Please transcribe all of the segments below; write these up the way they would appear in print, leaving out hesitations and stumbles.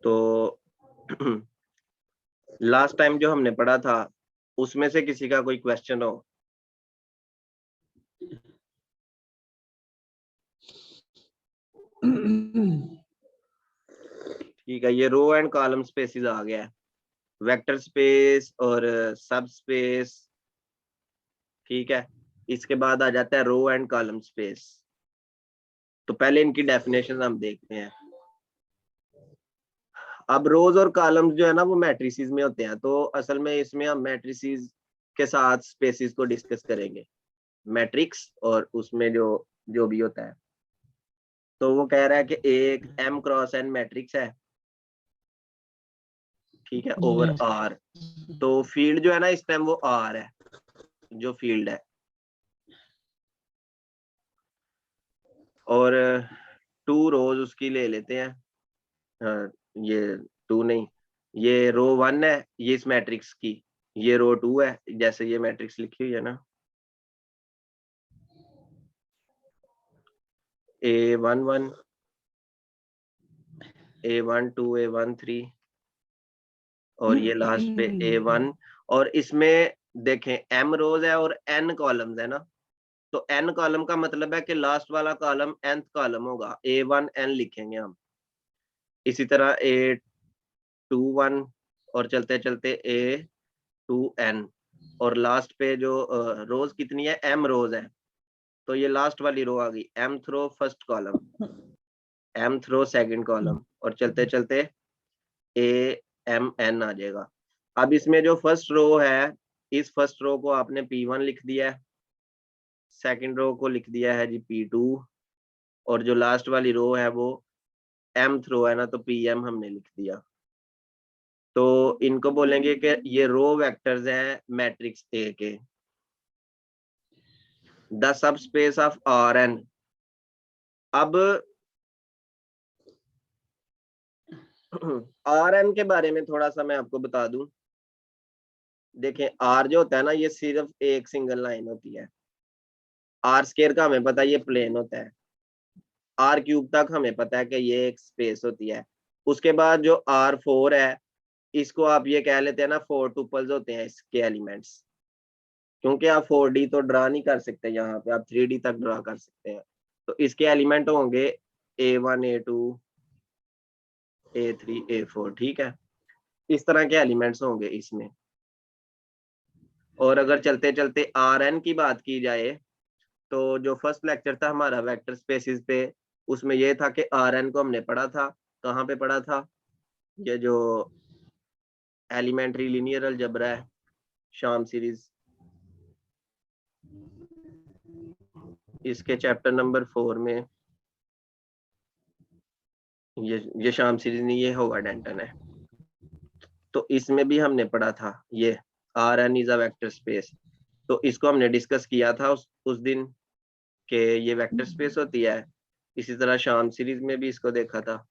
तो last time जो हमने पढ़ा था उसमें से किसी का कोई क्वेश्चन हो? ठीक है, ये रो एंड कॉलम स्पेसिस आ गया है, वेक्टर स्पेस और सब स्पेस। ठीक है, इसके बाद आ जाता है रो एंड कॉलम स्पेस। तो पहले इनकी डेफिनेशन हम देखते हैं। अब रोज और कॉलम्स जो है ना वो मैट्रिसेस में होते हैं, तो असल में इसमें हम मैट्रिसेस के साथ स्पेसिस को डिस्कस करेंगे, मैट्रिक्स और उसमें जो जो भी होता है। तो वो कह रहा है कि एक m क्रॉस n मैट्रिक्स है, ठीक है, ओवर R। तो फील्ड जो है ना इस टाइम वो R है, जो फील्ड है, और 2 रोज उसकी ले लेते हैं। हाँ, ये 2 नहीं, ये रो 1 है, ये इस मैट्रिक्स की, ये रो 2 है, जैसे ये मैट्रिक्स लिखी हुई है ना, A11, A12, A13, और ये लास्ट पे A1। और इसमें देखें m रोज है और n कॉलम्स है ना, तो n कॉलम का मतलब है कि लास्ट वाला कॉलम nth कॉलम होगा, A1n लिखेंगे हम। इसी तरह A21 और चलते चलते A2n, और लास्ट पे जो रोज कितनी है, m रोज है, तो ये लास्ट वाली रो आ गई, mth row first column, mth row second column, और चलते चलते AMN आ जाएगा। अब इसमें जो फर्स्ट रो है, इस फर्स्ट रो को आपने P1 लिख दिया है, सेकंड रो को लिख दिया है जी P2, और जो लास्ट वाली रो है वो mth रो है ना, तो PM हमने लिख दिया। तो इनको बोलेंगे कि ये रो वेक्टर्स हैं मैट्रिक्स A के। The sub space of Rn। अब Rn के बारे में थोड़ा सा मैं आपको बता दूं। देखें, R जो होता है ना, ये सिर्फ एक सिंगल लाइन होती है। R स्क्वायर का हमें पता है ये प्लेन होता है, R क्यूब तक हमें पता है कि ये एक स्पेस होती है। उसके बाद जो R4 है, इसको आप ये कह लेते हैं ना 4 टुपल्स होते हैं इसके एलिमेंट्स, क्योंकि आप 4D तो ड्रा नहीं कर सकते, यहाँ पे आप 3D तक ड्रा कर सकते हैं। तो इसके एलिमेंट होंगे A1, A2, A3, A4, ठीक है, इस तरह के एलिमेंट्स होंगे इसमें। और अगर चलते चलते Rn की बात की जाए, तो जो फर्स्ट लेक्चर था हमारा वेक्टर स्पेसिस पे, उसमें ये था कि Rn को हमने पढ़ा था, कहाँ पे पढ़ा था, ये जो एलिमेंट्री लीनियर अलजेब्रा है, शाम सीरीज, इसके चैप्टर नंबर 4 में, ये शाम सीरीज नहीं, ये होगा डेंटन है। तो इसमें भी हमने पढ़ा था ये Rn is a vector space. तो इसको हमने डिस्कस किया था उस दिन कि ये वेक्टर स्पेस होती है। इसी तरह शाम सीरीज में भी इसको देखा था।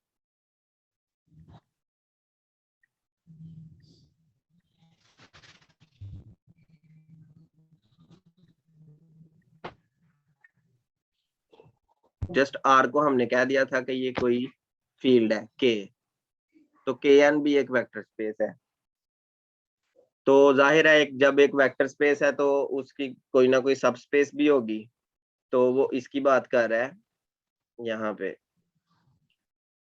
जस्ट R को हमने कह दिया था कि ये कोई फील्ड है K, तो Kn भी एक वेक्टर स्पेस है। तो जाहिर है जब एक वेक्टर स्पेस है तो उसकी कोई ना कोई सब स्पेस भी होगी, तो वो इसकी बात कर रहा है यहाँ पे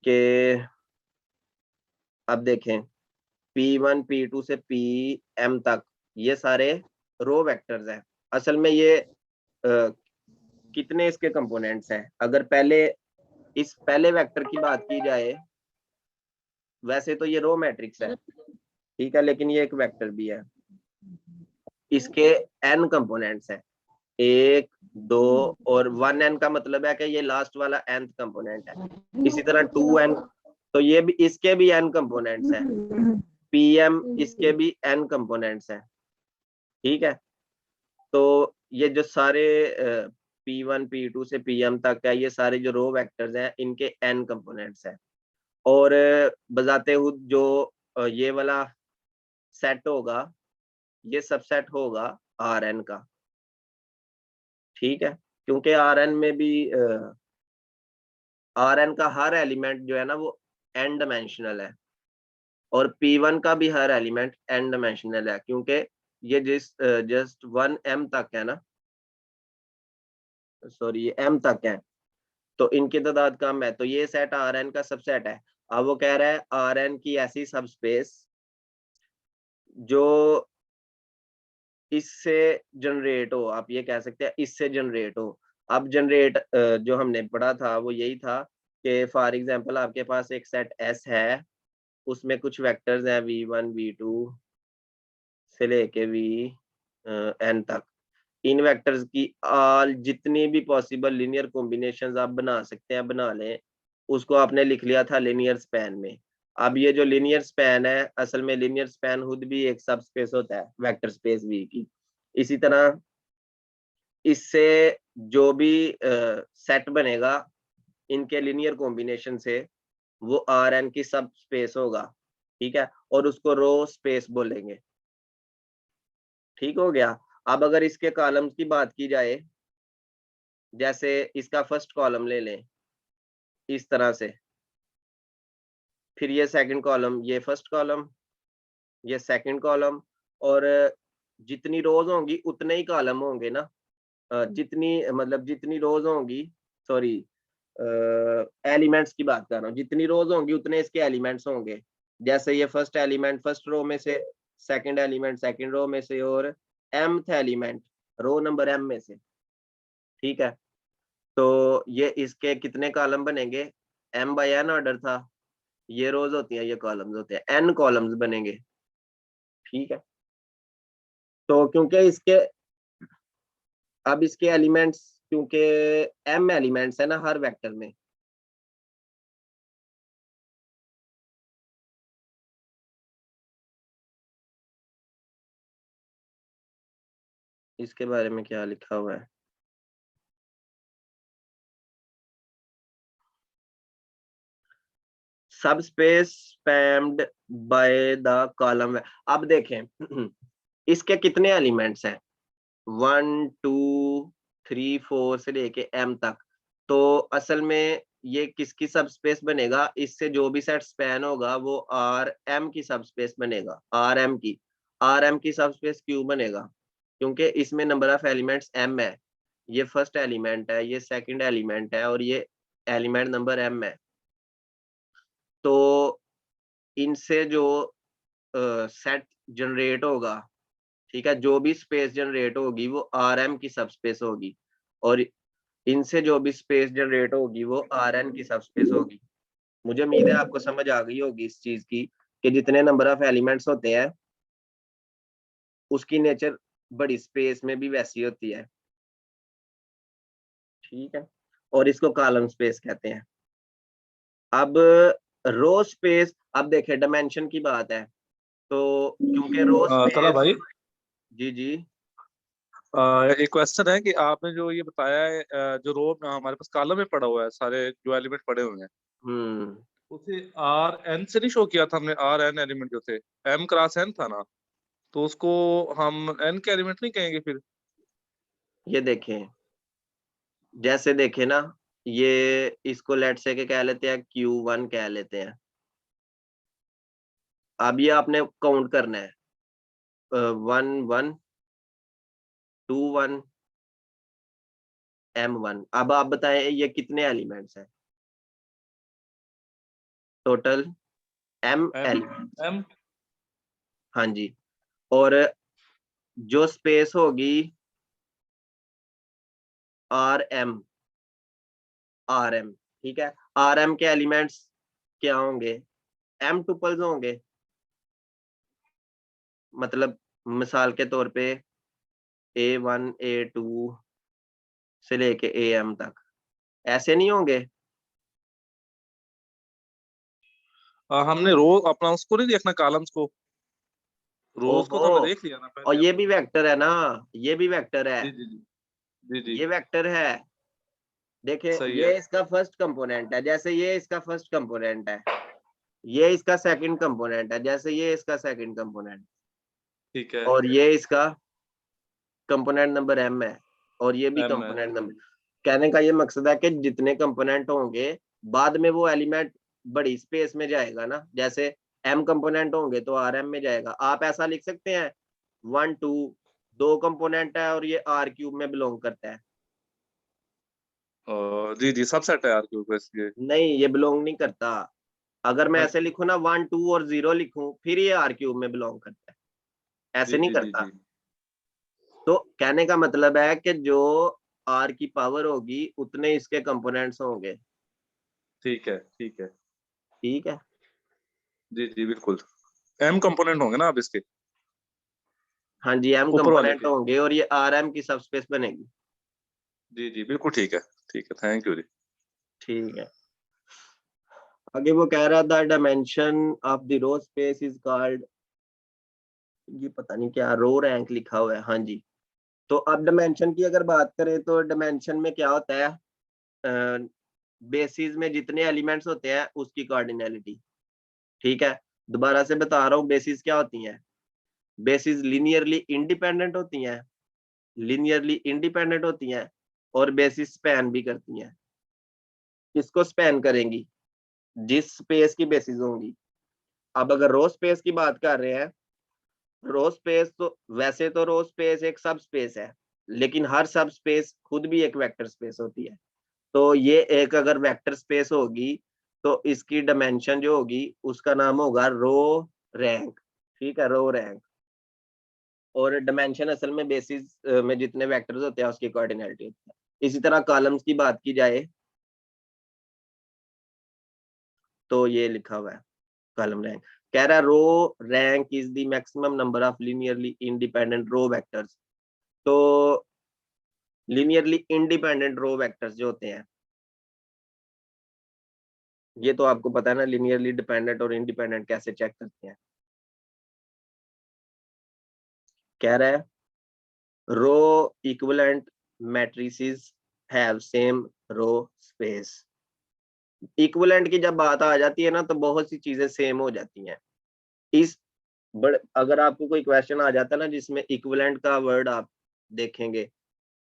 कि अब देखें P1, P2 से PM तक ये सारे रो वेक्टर्स हैं। असल में ये कितने इसके कंपोनेंट्स हैं, अगर पहले इस पहले वेक्टर की बात की जाए, वैसे तो ये रो मैट्रिक्स है, ठीक है, लेकिन ये एक वेक्टर भी है। इसके n कंपोनेंट्स हैं, 1, 2 और 1n का मतलब है कि ये लास्ट वाला nth कंपोनेंट है। इसी तरह 2n, तो ये भी इसके भी n कंपोनेंट्स हैं। PM इसके भी n कंपोनेंट्स हैं, ठीक है। तो ये जो सारे P1, P2 से PM तक है, ये सारे जो रो वेक्टर्स हैं इनके n कंपोनेंट्स हैं। और बजाते हुए जो ये वाला सेट होगा, ये सबसेट होगा Rn का, ठीक है, क्योंकि Rn में भी Rn का हर एलिमेंट जो है ना वो n डायमेंशनल है। और P1 का भी हर एलिमेंट n डायमेंशनल है, क्योंकि ये जस्ट 1m तक है ना, सॉरी ये m तक है, तो इनकी तादाद कम है, तो ये सेट Rn का सबसेट है। अब वो कह रहा है Rn की ऐसी सब स्पेस जो इससे जनरेट हो, आप ये कह सकते हैं इससे जनरेट हो। अब जनरेट जो हमने पढ़ा था वो यही था कि फॉर एग्जांपल आपके पास एक सेट S है, उसमें कुछ वेक्टर्स हैं v1 v2 से लेके n तक। इन वेक्टर्स की ऑल जितनी भी पॉसिबल लीनियर कॉम्बिनेशंस आप बना सकते हैं बना लें, उसको आपने लिख लिया था लीनियर स्पैन में। अब ये जो लीनियर स्पैन है, असल में लीनियर स्पैन खुद भी एक सब स्पेस होता है वेक्टर स्पेस V की। इसी तरह इससे जो भी सेट बनेगा इनके लीनियर कॉम्बिनेशन से, वो Rn की सब स्पेस होगा, ठीक है, और उसको रो स्पेस बोलेंगे। ठीक हो गया। अब अगर इसके कॉलम्स की बात की जाए, जैसे इसका फर्स्ट कॉलम ले लें इस तरह से, फिर ये सेकंड कॉलम, ये फर्स्ट कॉलम, ये सेकंड कॉलम, और जितनी रोज होंगी उतने ही कॉलम होंगे ना, जितनी मतलब जितनी रोज होंगी, सॉरी एलिमेंट्स की बात कर रहा हूँ, जितनी रोज होंगी उतने इसके एलिमेंट्स होंगे। जैसे ये फर्स्ट एलिमेंट फर्स्ट रो में से, सेकंड एलिमेंट सेकंड रो में से, और mth element row number m में से, ठीक है। तो ये इसके कितने कॉलम बनेंगे, m/n ऑर्डर था, ये रोज होती हैं, ये कॉलम्स होते हैं, n कॉलम्स बनेंगे, ठीक है। तो क्योंकि इसके अब इसके एलिमेंट्स, क्योंकि m एलिमेंट्स है ना हर वेक्टर में, इसके बारे में क्या लिखा हुआ है, सब space spammed by the column. अब देखें इसके कितने एलिमेंट्स हैं, 1 2 3 4 से लेके m तक। तो असल में ये किसकी सब स्पेस बनेगा, इससे जो भी सेट स्पैन होगा वो Rm की सब स्पेस बनेगा, Rm की सब स्पेस क्यों बनेगा, क्योंकि इसमें नंबर ऑफ एलिमेंट्स m है, ये फर्स्ट एलिमेंट है, ये सेकंड एलिमेंट है, और ये एलिमेंट नंबर m है। तो इनसे जो सेट जनरेट होगा, ठीक है, जो भी स्पेस जनरेट होगी वो Rm की सब स्पेस होगी, और इनसे जो भी स्पेस जनरेट होगी वो Rn की सब स्पेस होगी। मुझे उम्मीद है आपको समझ आ गई होगी इस चीज की कि जितने नंबर ऑफ एलिमेंट्स होते हैं उसकी नेचर बड़ी स्पेस में भी वैसी होती है, ठीक है, और इसको कॉलम स्पेस कहते हैं। अब रो स्पेस, अब देखें डायमेंशन की बात है, तो क्योंकि रो तला स्पेस, भाई, जी जी एक क्वेश्चन है कि आपने जो ये बताया है, जो रो हमारे पास कॉलम में पड़ा हुआ है, सारे जो एलिमेंट पड़े हुए हैं, हम्म, उसे आर एन से नहीं शो किया था हमने, आर एन एलिमेंट जो थे, एम क्रॉस एन था ना, तो उसको हम एन के एलिमेंट नहीं कहेंगे फिर? ये देखें, जैसे देखें ना, ये इसको लेट से के कह लेते हैं Q1 कह लेते हैं। अब ये आपने काउंट करना है, 1 1 2 1 m1। अब आप बताएं ये कितने एलिमेंट्स हैं, total m M elements, M हाँ जी। और जो स्पेस होगी rm, ठीक है, rm के एलिमेंट्स क्या होंगे, m टुपल्स होंगे, मतलब मिसाल के तौर पे a1 a2 से लेके am तक, ऐसे नहीं होंगे। हमने रो अपना उसको नहीं देखना, कॉलम्स को, रोज को ओहो, तो हमने देख लिया ना और पहले ये अपने। भी वेक्टर है ना, ये भी वेक्टर है, जी जी जी जी जी। ये वेक्टर है। देखिए सही है। ये इसका फर्स्ट कंपोनेंट है, जैसे ये इसका फर्स्ट कंपोनेंट है, ये इसका सेकंड कंपोनेंट है, जैसे ये इसका सेकंड कंपोनेंट, ठीक है। और ये इसका कंपोनेंट नंबर m है, और ये भी एम है। Component number. कहने का ये मकसद है कि जितने कंपोनेंट होंगे बाद में वो एलिमेंट बड़ी स्पेस में जाएगा ना, जैसे m कंपोनेंट होंगे तो rm में जाएगा। आप ऐसा लिख सकते हैं 1 2 2 कंपोनेंट है और ये r क्यूब में बिलोंग करता है। जी जी, सबसेट है यार क्योंकि ये। नहीं, ये बिलोंग नहीं करता। अगर मैं हाँ ऐसे लिखूं ना 1 2 और 0 लिखूं, फिर ये r क्यूब में बिलोंग करता है, जी ऐसे नहीं जी जी करता। जी। तो कहने का मतलब है कि जो r की पावर होगी उतने इसके कंपोनेंट्स होंगे। ठीक है ठीक है। ठीक है। जी जी बिल्कुल। एम कंपोनेंट होंगे ना आप इसके हाँ जी, m ऊपर वाले कंपोनेंट के। होंगे और ये rm की सबस्पेस बनेगी। जी जी बिल्कुल ठीक है। ठीक है, थैंक यू जी। ठीक है। आगे वो कह रहा था dimension of the row space is called, ये पता नहीं क्या रो रैंक लिखा हुआ है। हाँ जी। तो अब डायमेंशन की अगर बात करें तो डायमेंशन में क्या होता है, बेसिस में जितने एलिमेंट्स होते हैं उसकी कार्डिनैलिटी। ठीक है। दोबारा से बता रहा हूँ, बेसिस क्या होती हैं। बेसिस लिनियरली इंडिपेंडेंट होती हैं, लिनियरली इंडिपेंडेंट होती हैं और बेसिस स्पैन भी करती हैं। किसको स्पैन करेंगी? जिस स्पेस की बेसिस होंगी। अब अगर रो स्पेस की बात कर रहे हैं, रो स्पेस तो वैसे तो रो स्पेस एक सब स्पेस है, लेकिन हर सब स्पेस खुद भी एक वेक्टर स्पेस होती है। तो ये एक अगर वेक्टर स्पेस होगी तो इसकी डायमेंशन जो होगी उसका नाम होगा रो रैंक। ठीक है, रो रैंक। और डायमेंशन असल में बेसिस में जितने वेक्टर्स होते हैं उसकी कोऑर्डिनेलिटी होती है। इसी तरह कॉलम्स की बात की जाए तो ये लिखा हुआ है कॉलम रैंक। कह रहा है row rank is the maximum number of linearly independent row vectors. तो लीनियरली इंडिपेंडेंट रो वेक्टर्स जो होते हैं, ये तो आपको पता है ना, लीनियरली डिपेंडेंट और इंडिपेंडेंट कैसे चेक करते हैं। कह रहा है row equivalent matrices have same row space. Equivalent की जब बात आ जाती है ना तो बहुत सी चीजें सेम हो जाती हैं। इस अगर आपको कोई क्वेश्चन आ जाता है ना जिसमें इक्विवेलेंट का वर्ड आप देखेंगे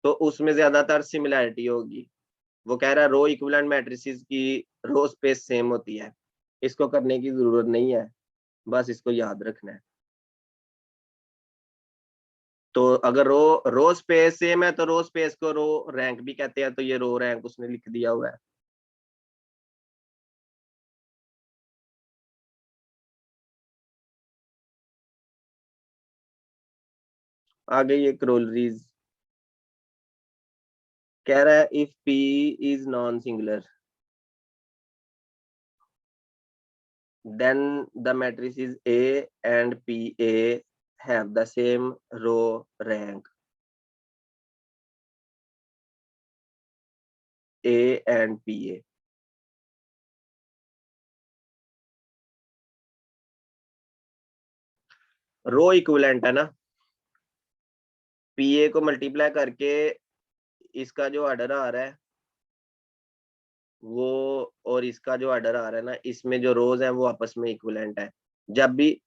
तो उसमें ज्यादातर सिमिलैरिटी होगी। वो कह रहा है रो इक्विवेलेंट मैट्रिसेस की रो स्पेस सेम होती है। इसको करने की जरूरत नहीं है, बस इसको याद रखना है। तो अगर रो स्पेस सेम है तो रो स्पेस को रो रैंक भी कहते हैं, तो ये रो रैंक उसने लिख दिया हुआ है। आगे ये क्रोलरीज कह रहा है if P is non singular then the matrices A and PA have the same row rank. A and PA. Row equivalent है ना, PA को मल्टीप्लाई करके इसका जो ऑर्डर आ रहा है वो, और इसका जो ऑर्डर आ रहा है ना, इसमें जो रोज है वो आपस में इक्विवेलेंट है। जब भी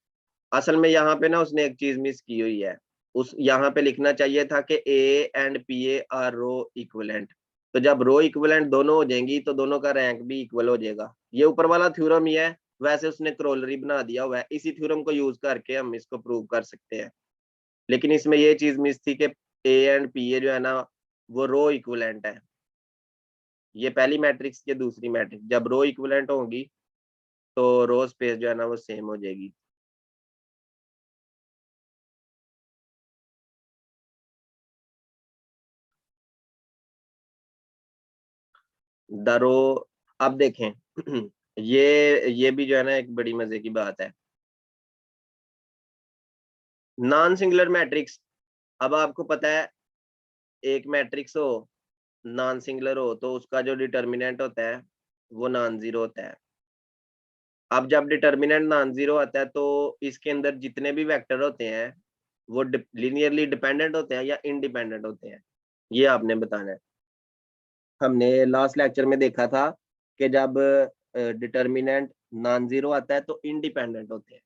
असल में यहाँ पे ना उसने एक चीज मिस की हुई है। उस यहाँ पे लिखना चाहिए था कि A and P A are row equivalent. तो जब रो इक्विवेलेंट दोनों हो जाएंगी तो दोनों का रैंक भी इक्वल हो जाएगा। ये ऊपर वाला थ्योरम ही है, वैसे उसने क्रोलरी बना दिया हुआ है। इसी थ्योरम को यूज करके हम इसको प्रूव कर सकते हैं। लेकिन इसमें ये चीज मिस थी कि ए एंड पी ए जो है ना वो रो इक्विवेलेंट है। ये पहली मैट्रिक्स, ये दूसरी मैट्रिक्स, जब रो इक्विवेलेंट होगी तो रो स्पेस जो है ना वो सेम हो जाएगी। दरो अब देखें ये भी जो है ना एक बड़ी मजे की बात है। नॉन सिंगुलर मैट्रिक्स, अब आपको पता है एक मैट्रिक्स हो नॉन सिंगुलर हो तो उसका जो डिटर्मिनेंट होता है वो नॉन जीरो होता है। अब जब डिटर्मिनेंट नॉन जीरो आता है तो इसके अंदर जितने भी वेक्टर होते हैं वो लीनियरली डिपेंडेंट होते हैं या इंडिपेंडेंट होते हैं, ये आपने बताना है। हमने लास्ट लेक्चर में देखा था कि जब डिटर्मिनेंट नॉन जीरो आता है तो इंडिपेंडेंट होते हैं।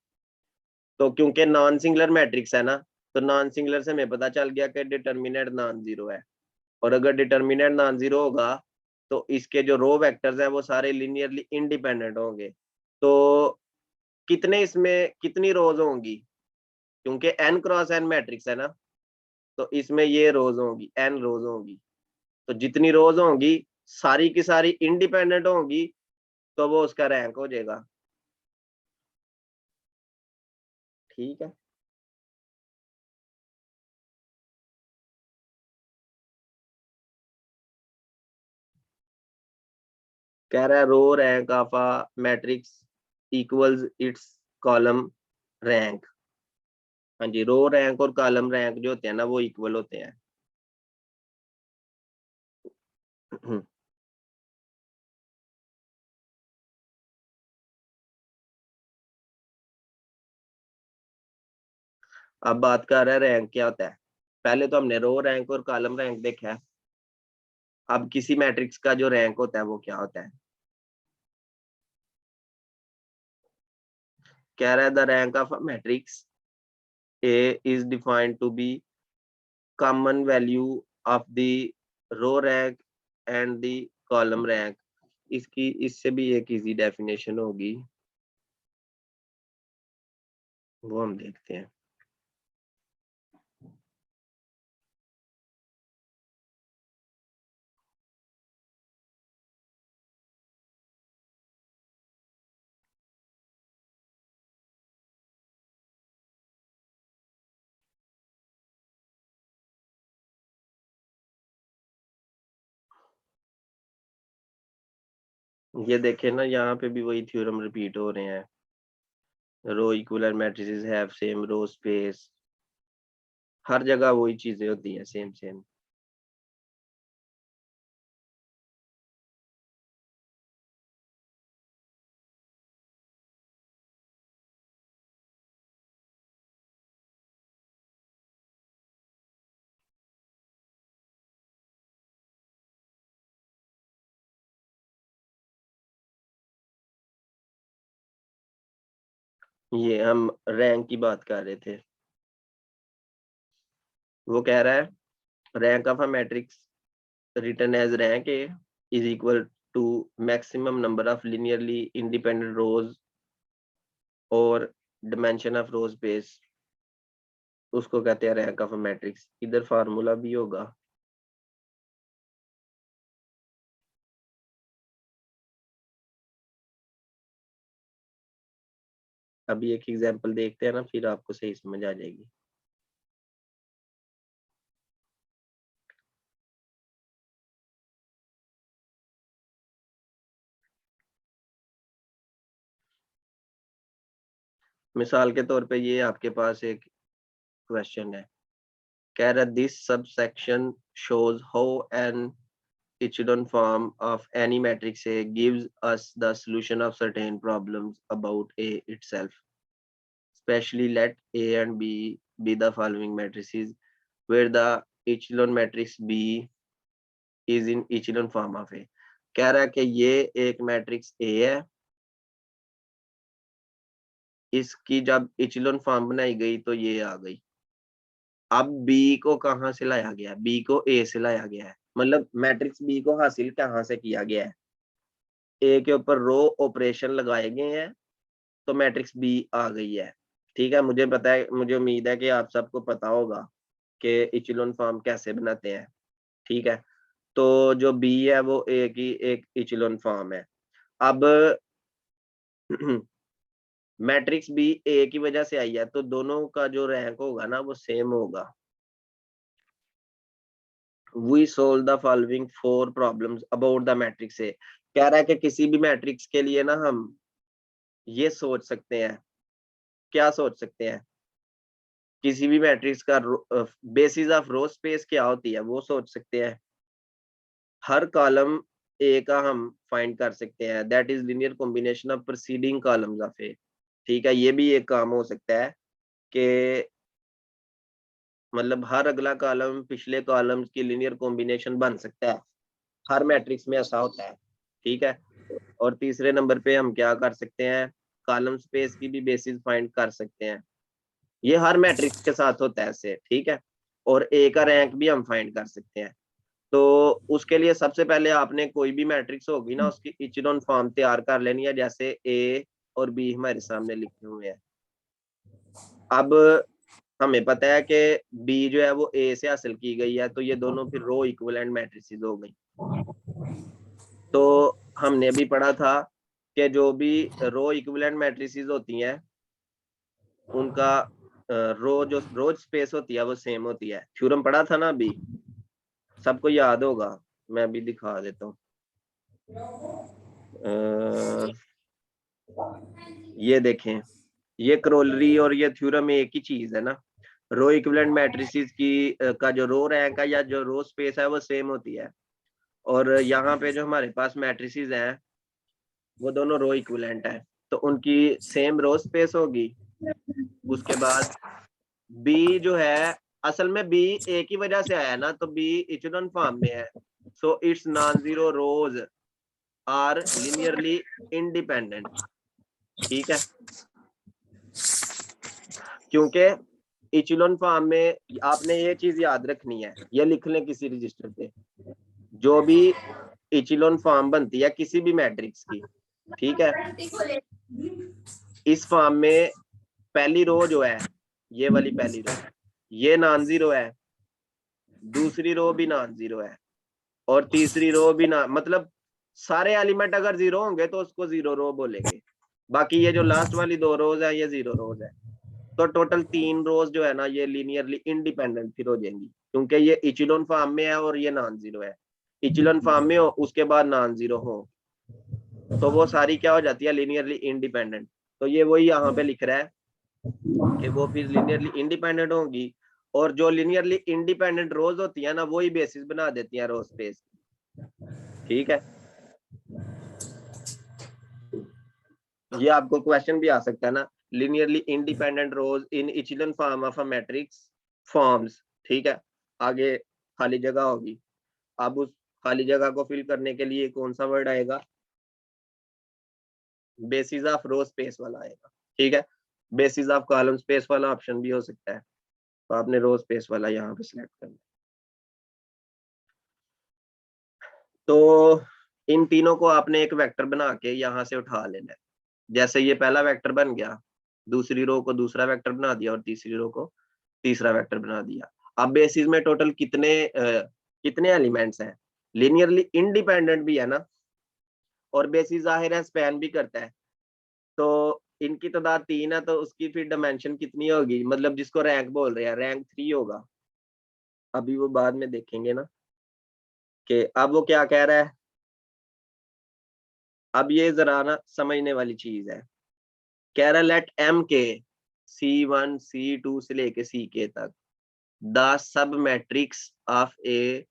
तो क्योंकि नॉन सिंगुलर मैट्रिक्स है ना, तो नॉन सिंगुलर से हमें पता चल गया कि डिटर्मिनेंट नॉन जीरो है। और अगर डिटर्मिनेंट नॉन जीरो होगा तो इसके जो रो वेक्टर्स हैं वो सारे लीनियरली इंडिपेंडेंट होंगे। तो कितने इसमें कितनी रोज होंगी, क्योंकि n क्रॉस n मैट्रिक्स है ना, तो इसमें ये रोज होंगी, n रोज होंगी। तो जितनी रोज होंगी सारी की सारी इंडिपेंडेंट होंगी, तो वो उसका रैंक हो जाएगा। ठीक है, कह रहा है row rank of a matrix equals its column rank. हाँ जी, रो रैंक और कॉलम रैंक जो होते हैं ना वो इक्वल होते हैं। अब बात कर रहा है रैंक क्या होता है। पहले तो हमने रो रैंक और कॉलम रैंक देखा है, अब किसी मैट्रिक्स का जो रैंक होता है वो क्या होता है। कह रहा है the rank of a matrix A is defined to be common value of the row rank and the column rank. इसकी इससे भी एक इजी डेफिनेशन होगी, वो हम देखते हैं। ये देखें ना, यहाँ पे भी वही थ्योरम रिपीट हो रहे हैं। Row equivalent matrices have same row space, हर जगह वही चीजें होती हैं, सेम सेम। ये हम रैंक की बात कर रहे थे। वो कह रहा है rank of a matrix written as rank A is equal to maximum number of linearly independent rows और dimension of row space, उसको कहते हैं रैंक ऑफ अ मैट्रिक्स। इधर फार्मूला भी होगा। अभी एक एग्जांपल देखते हैं ना, फिर आपको सही समझ आ जाएगी। मिसाल के तौर पे ये आपके पास एक क्वेश्चन है, कह रहा this subsection shows how an echelon form of any matrix A gives us the solution of certain problems about A itself. Especially let A and B be the following matrices where the echelon matrix B is in echelon form of A. कह रहा है कि ये एक matrix A है, इसकी जब echelon form बनाई गई तो ये आ गई। अब B को कहाँ से लाया गया, B को A से लाया गया है, मतलब मैट्रिक्स B को हासिल कहाँ से किया गया है, A के ऊपर रो ऑपरेशन लगाए गए हैं तो मैट्रिक्स B आ गई है। ठीक है, मुझे पता है, मुझे उम्मीद है कि आप सबको पता होगा कि इचेलॉन फॉर्म कैसे बनाते हैं। ठीक है, तो जो B है वो A की एक इचेलॉन फॉर्म है। अब मैट्रिक्स B A की वजह से आई है, तो दोनों का जो रैंक होगा ना वो सेम होगा। We solve the following 4 problems about the matrix A। कह रहा है कि किसी भी मैट्रिक्स के लिए ना हम ये सोच सकते हैं, क्या सोच सकते हैं, किसी भी मैट्रिक्स का बेसिस ऑफ रो स्पेस क्या होती है वो सोच सकते हैं। हर कॉलम ए का हम फाइंड कर सकते हैं, that is linear combination of preceding columns of A. ठीक है, ये भी एक काम हो सकता है कि मतलब हर अगला कॉलम पिछले कॉलम्स की लीनियर कॉम्बिनेशन बन सकता है, हर मैट्रिक्स में ऐसा होता है। ठीक है, और तीसरे नंबर पे हम क्या कर सकते हैं, कॉलम स्पेस की भी बेसिस फाइंड कर सकते हैं, ये हर मैट्रिक्स के साथ होता है ऐसे। ठीक है, और ए का रैंक भी हम फाइंड कर सकते हैं। तो उसके लिए सबसे पहले आपने कोई भी मैट्रिक्स होगी ना उसकी इचेलॉन फॉर्म तैयार कर लेनी है, जैसे ए और बी हमारे सामने लिखे हुए हैं। अब हमें पता है कि बी जो है वो ए से हासिल की गई है, तो ये दोनों फिर रो इक्विवेलेंट मैट्रिसेस हो गई। तो हमने अभी पढ़ा था कि जो भी रो इक्विवेलेंट मैट्रिसेस होती हैं उनका रो स्पेस होती है वो सेम होती है। थ्योरम पढ़ा था ना अभी, सबको याद होगा, मैं अभी दिखा देता हूँ। ये देखें, ये क्रोलरी और ये थ्योरम एक ही चीज है ना। रो इक्विवेलेंट मैट्रिसेस की का जो रो रैंक है या जो रो स्पेस है वो सेम होती है, और यहाँ पे जो हमारे पास मैट्रिसेस हैं वो दोनों रो इक्विवेलेंट है, तो उनकी सेम रो स्पेस होगी। उसके बाद बी जो है, असल में बी एक ही वजह से आया ना, तो बी इचेलॉन फॉर्म में है, so it's non zero rows are linearly independent. ठीक है, क्योंकि इचेलॉन फॉर्म में आपने ये चीज याद रखनी है, ये लिख लें किसी रजिस्टर पे, जो भी इचेलॉन फॉर्म बनती है किसी भी मैट्रिक्स की, ठीक है, इस फॉर्म में पहली रो जो है, ये वाली पहली रो, ये नॉन जीरो है, दूसरी रो भी नॉन जीरो है, और तीसरी रो भी ना, मतलब सारे एलिमेंट अगर जीरो होंगे तो उसको जीरो रो बोलेंगे। बाकी ये जो लास्ट वाली दो रोज है ये जीरो रोज है। तो टोटल 3 रोज जो है ना ये लीनियरली इंडिपेंडेंट फिर हो जाएंगी, क्योंकि ये इचेलॉन फॉर्म में है और ये नॉन जीरो है। इचेलॉन फॉर्म में हो उसके बाद नॉन जीरो हो तो वो सारी क्या हो जाती है, लीनियरली इंडिपेंडेंट। तो ये वही यहाँ पे लिख रहा है कि वो फिर लीनियरली इंडिपेंडेंट होंगी, और जो लीनियरली इंडिपेंडेंट रोज होती है ना वही बेसिस बना देती है रो स्पेस। ठीक है, ये आपको क्वेश्चन भी आ सकता है ना, linearly independent rows in echelon form of a matrix forms। ठीक है, आगे खाली जगह होगी, अब उस खाली जगह को फिल करने के लिए कौन सा वर्ड आएगा, बेसिस ऑफ रो स्पेस वाला आएगा। ठीक है, बेसिस ऑफ कॉलम स्पेस वाला ऑप्शन भी हो सकता है, तो आपने रो स्पेस वाला यहाँ पे सिलेक्ट करना। तो इन तीनों को आपने एक वेक्टर बना के यहाँ से उठा लेना है। जैसे ये पहला वेक्टर बन गया, दूसरी रो को दूसरा वेक्टर बना दिया और तीसरी रो को तीसरा वेक्टर बना दिया। अब बेसिस में टोटल कितने एलिमेंट्स हैं, लीनियरली इंडिपेंडेंट भी है ना, और बेसिस जाहिर है स्पैन भी करता है, तो इनकी तादाद 3 है, तो उसकी फिर डायमेंशन कितनी होगी, मतलब जिसको रैंक बोल रहे हैं, रैंक 3 होगा। अभी वो बाद में देखेंगे ना कि अब वो क्या कह रहा है। अब ये जरा ना समझने वाली चीज है, कह रहा है लेट एम के C1 C2 से लेके CK तक the submatrix of A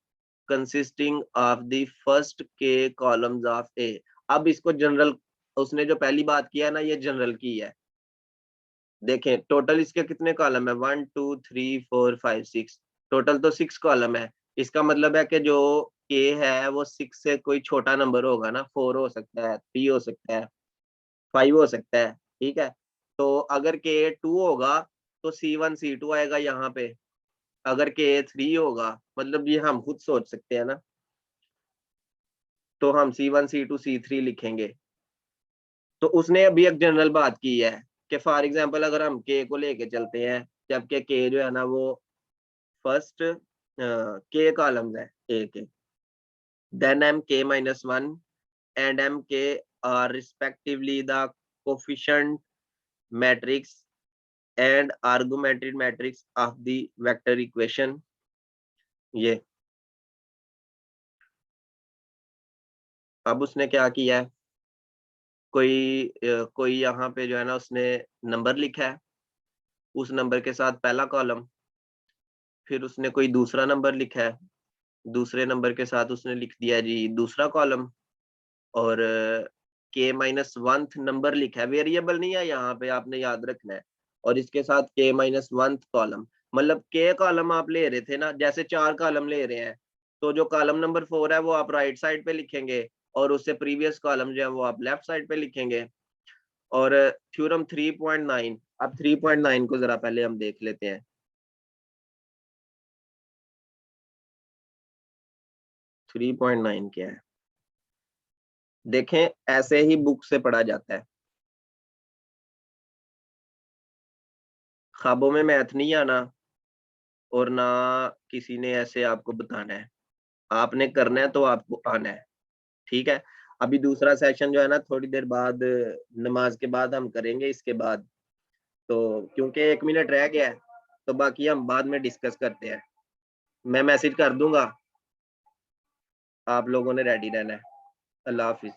consisting of the first K columns of A। अब इसको जनरल, उसने जो पहली बात किया ना ये जनरल की है। देखें टोटल इसके कितने कॉलम है, 1 2 3 4 5 6, टोटल तो 6 कॉलम है। इसका मतलब है कि जो K है वो 6 से कोई छोटा नंबर होगा ना, 4 हो सकता है, 3 हो सकता है, 5 हो सकता है। ठीक है, तो अगर K 2 होगा तो C1 C2 आएगा यहाँ पे, अगर के 3 होगा, मतलब ये हम खुद सोच सकते हैं ना, तो हम C1 C2 C3 लिखेंगे। तो उसने अभी एक जनरल बात की है कि फॉर एग्जांपल अगर हम के को लेके चलते हैं, जबकि के जो है ना वो फर्स्ट के कॉलम्स है ए के, then M K -1 and M K R respectively the coefficient matrix and augmented matrix of the vector equation. ये अब उसने क्या किया है, कोई यहाँ पे जो है ना उसने नंबर लिखा है, उस नंबर के साथ पहला कॉलम, फिर उसने कोई दूसरा नंबर लिखा है, दूसरे नंबर के साथ उसने लिख दिया जी दूसरा कॉलम, और K-1 नंबर लिखा है, वेरिएबल नहीं है यहाँ पे, आपने याद रखना है, और इसके साथ K-1 कॉलम। मतलब K कॉलम आप ले रहे थे ना, जैसे 4 कॉलम ले रहे हैं, तो जो कॉलम नंबर 4 है वो आप राइट साइड पे लिखेंगे, और उससे प्रीवियस कॉलम जो है वो आप लेफ्ट साइड पे लिखेंगे। और थ्योरम 3.9, अब 3.9 को जरा पहले हम देख लेते हैं। 3.9 क्या है, देखें ऐसे ही बुक से पढ़ा जाता है। ख्वाबों में मैथ नहीं आना और ना किसी ने ऐसे आपको बताना है, आपने करना है तो आपको आना है, ठीक है। अभी दूसरा सेशन जो है ना थोड़ी देर बाद नमाज के बाद हम करेंगे इसके बाद, तो क्योंकि 1 मिनट रह गया है तो बाकी हम बाद में डिस्कस करते हैं। मैं मैसेज कर दूंगा, आप लोगों ने रेडी रहना है। अल्लाह हाफिज।